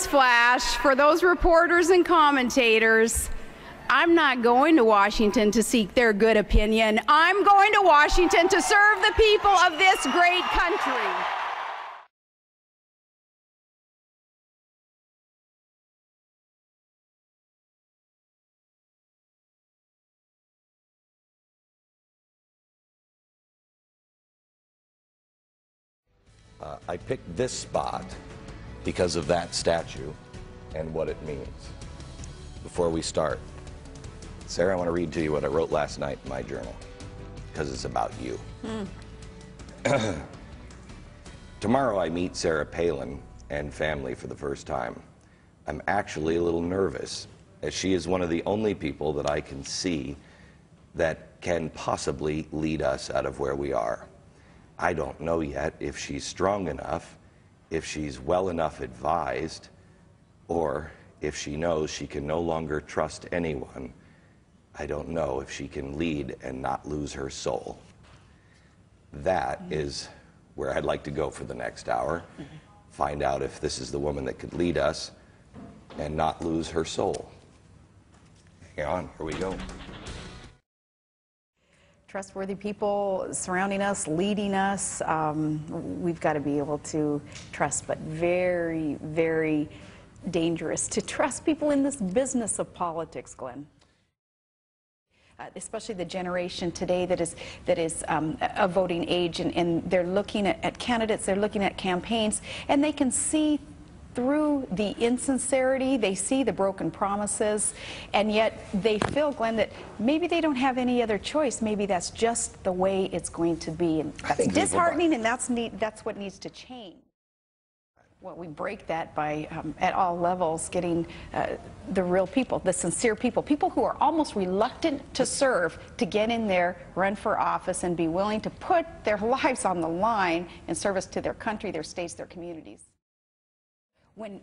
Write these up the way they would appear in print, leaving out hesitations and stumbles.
newsflash for those reporters and commentators. I'm not going to Washington to seek their good opinion. I'm going to Washington to serve the people of this great country. I picked this spot because of that statue and what it means. Before we start, Sarah, I want to read to you what I wrote last night in my journal, because it's about you. Tomorrow I meet Sarah Palin and family for the first time. I'm actually a little nervous, as she is one of the only people that I can see that can possibly lead us out of where we are. I don't know yet if she's strong enough, if she's well enough advised, or if she knows she can no longer trust anyone. I don't know if she can lead and not lose her soul. That is where I'd like to go for the next hour. Find out if this is the woman that could lead us and not lose her soul. Hang on, here we go. Trustworthy people surrounding us, leading us. We've got to be able to trust, but very, very dangerous to trust people in this business of politics, Glenn. Especially the generation today that is of voting age, and they're looking at candidates, they're looking at campaigns, and they can see through the insincerity, they see the broken promises, and yet they feel, Glenn, that maybe they don't have any other choice. Maybe that's just the way it's going to be, and that's disheartening, and that's what needs to change. Well, we break that by, at all levels, getting the real people, the sincere people, people who are almost reluctant to serve, to get in there, run for office, and be willing to put their lives on the line in service to their country, their states, their communities.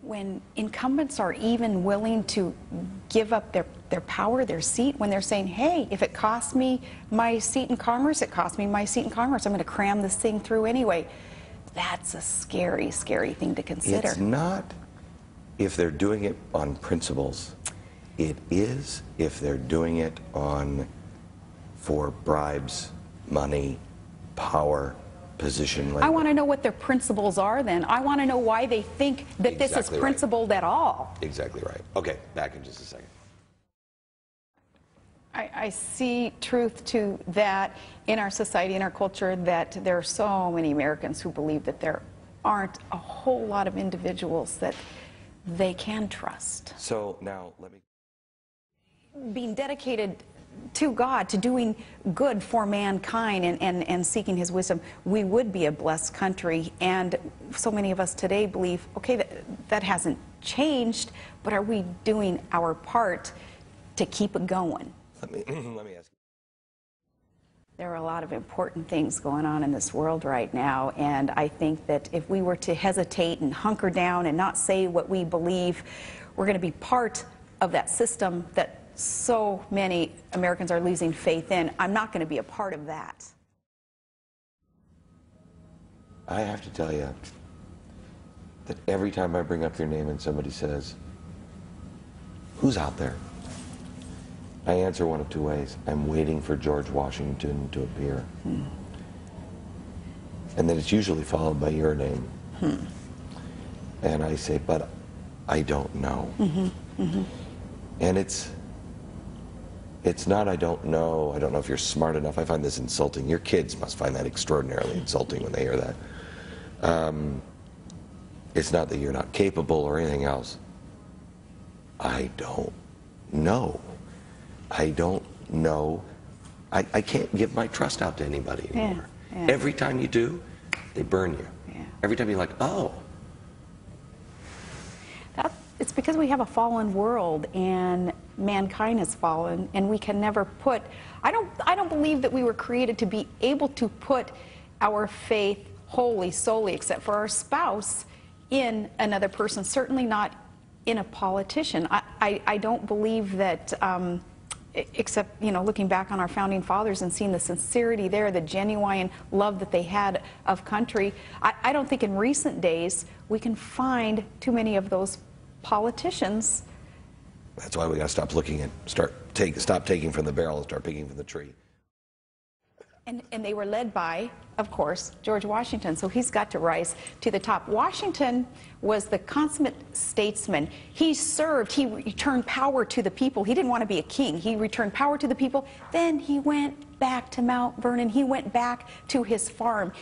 When incumbents are even willing to give up their power, their seat, when they're saying, hey, if it costs me my seat in Congress, it costs me my seat in Congress. I'm going to cram this thing through anyway. That's a scary, scary thing to consider. It's not if they're doing it on principles. It is if they're doing it for bribes, money, power, position. I want to know what their principles are then. I want to know why they think that this is principled at all. Exactly right. Okay, back in just a second. I see truth to that in our society, in our culture, that there are so many Americans who believe that there aren't a whole lot of individuals that they can trust. So now let me... Being dedicated to God, to doing good for mankind and seeking his wisdom, we would be a blessed country. And so many of us today believe, okay, that hasn't changed, but are we doing our part to keep it going? Let me ask you. There are a lot of important things going on in this world right now, and I think that if we were to hesitate and hunker down and not say what we believe, we're going to be part of that system that so many Americans are losing faith in. I'm not going to be a part of that. I have to tell you that every time I bring up your name and somebody says, who's out there? I answer one of two ways. I'm waiting for George Washington to appear. And then it's usually followed by your name. And I say, but I don't know. And it's not I don't know if you're smart enough. I find this insulting. Your kids must find that extraordinarily insulting when they hear that. It's not that you're not capable or anything else. I don't know. I don't know. I can't give my trust out to anybody anymore. Yeah. Every time you do, they burn you. Yeah. Every time you're like, oh. It's because we have a fallen world and mankind has fallen, and we can never put, I don't believe that we were created to be able to put our faith wholly, solely, except for our spouse, in another person, certainly not in a politician. I don't believe that, except, you know, looking back on our founding fathers and seeing the sincerity there, the genuine love that they had of country, I don't think in recent days we can find too many of those politicians. That's why we got to stop looking at, stop taking from the barrel and start picking from the tree. And they were led by, of course, George Washington, so he's got to rise to the top. Washington was the consummate statesman. He served, he returned power to the people. He didn't want to be a king. He returned power to the people. Then he went back to Mount Vernon. He went back to his farm.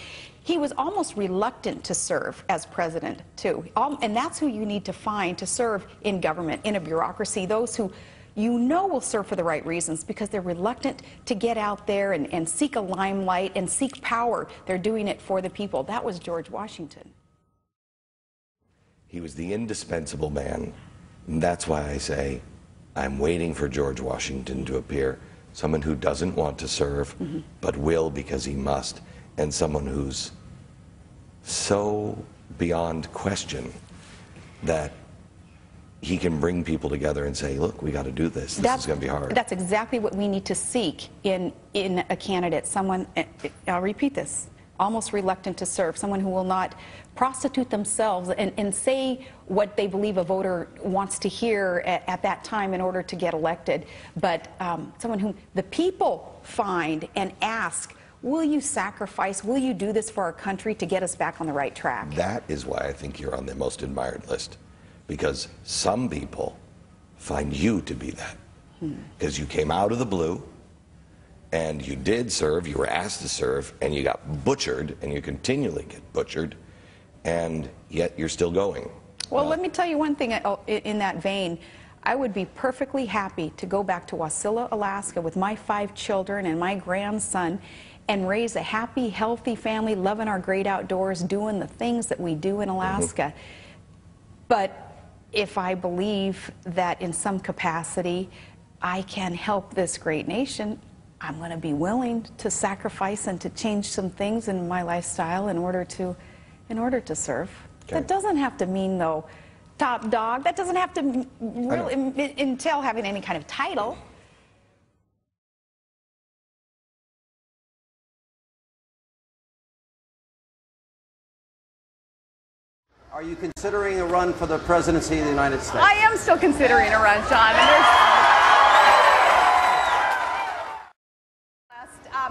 He was almost reluctant to serve as president, too. And that's who you need to find to serve in government, in a bureaucracy, those who you know will serve for the right reasons because they're reluctant to get out there and seek a limelight and seek power. They're doing it for the people. That was George Washington. He was the indispensable man. And that's why I say I'm waiting for George Washington to appear. Someone who doesn't want to serve, but will because he must. And someone who's so beyond question that he can bring people together and say, look, we got to do this. This is going to be hard. That's exactly what we need to seek in a candidate. Someone, I'll repeat this, almost reluctant to serve, someone who will not prostitute themselves and say what they believe a voter wants to hear at that time in order to get elected, but someone whom the people find and ask, will you sacrifice, will you do this for our country to get us back on the right track? That is why I think you're on the most admired list. Because some people find you to be that. Because you came out of the blue, and you did serve, you were asked to serve, and you got butchered, and you continually get butchered, and yet you're still going. Well, let me tell you one thing in that vein. I would be perfectly happy to go back to Wasilla, Alaska with my 5 children and my grandson and raise a happy, healthy family, loving our great outdoors, doing the things that we do in Alaska. But if I believe that in some capacity I can help this great nation, I'm going to be willing to sacrifice and to change some things in my lifestyle in order to serve. Okay. That doesn't have to mean, though, top dog. That doesn't have to really entail having any kind of title. Are you considering a run for the presidency of the United States? I am still considering a run, Sean.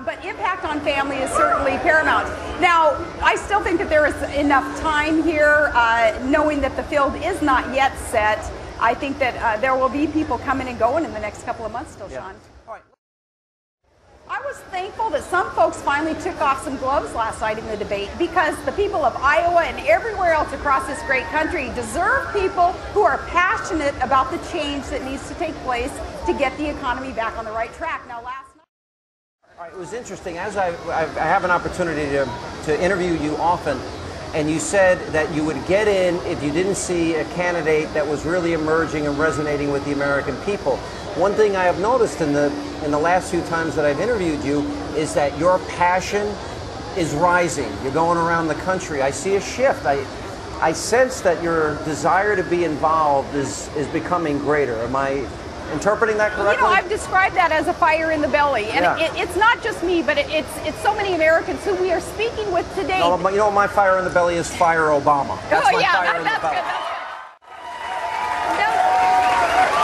But impact on family is certainly paramount. Now, I still think that there is enough time here, knowing that the field is not yet set. I think that there will be people coming and going in the next couple of months still, Sean. All right. I was thankful that some folks finally took off some gloves last night in the debate because the people of Iowa and everywhere else across this great country deserve people who are passionate about the change that needs to take place to get the economy back on the right track. Now, last night... All right, it was interesting. As I have an opportunity to interview you often, and you said that you would get in if you didn't see a candidate that was really emerging and resonating with the American people. One thing I have noticed in the last few times that I've interviewed you is that your passion is rising. You're going around the country. I see a shift. I sense that your desire to be involved is becoming greater. Am I interpreting that correctly? You know, I've described that as a fire in the belly. And it's not just me, but it's so many Americans who we are speaking with today. No, you know, my fire in the belly is Fire Obama. That's my fire in the belly.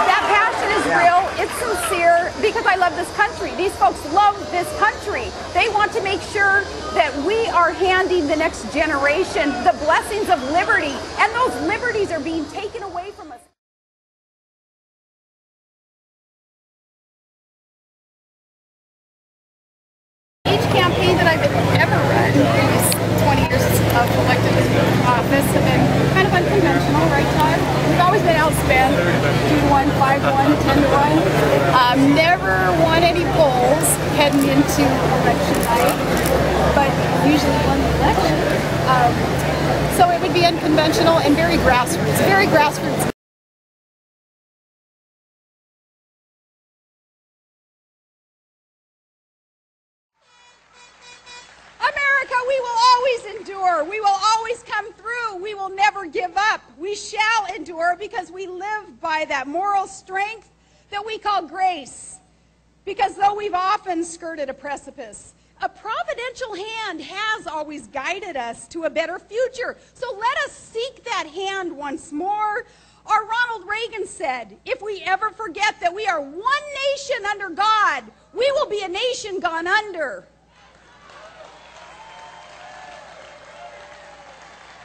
That passion is real. It's sincere because I love this country. These folks love this country. They want to make sure that we are handing the next generation the blessings of liberty, and those liberties are being taken away from us. Each campaign that I've ever run in these 20 years of elected office have been kind of unconventional, right, Todd? We've always been outspent 2-1, 5-1, 10-1. Never won any polls heading into election night, but usually won the election. So it would be unconventional and very grassroots, very grassroots. America, we will always endure. We will always come through. We will never give up. We shall endure because we live by that moral strength that we call grace. Because though we've often skirted a precipice, a providential hand has always guided us to a better future. So let us seek that hand once more. Or Ronald Reagan said, if we ever forget that we are one nation under God, we will be a nation gone under.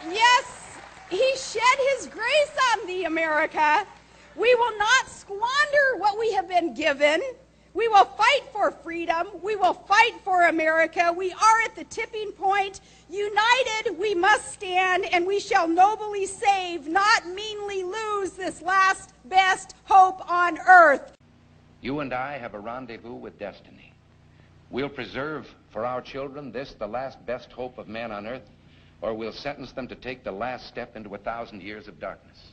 Yes, he shed his grace on thee, America. We will not squander what we have been given. We will fight for freedom. We will fight for America. We are at the tipping point. United we must stand, and we shall nobly save, not meanly lose, this last best hope on earth. You and I have a rendezvous with destiny. We'll preserve for our children this, the last best hope of man on earth, or we'll sentence them to take the last step into 1,000 years of darkness.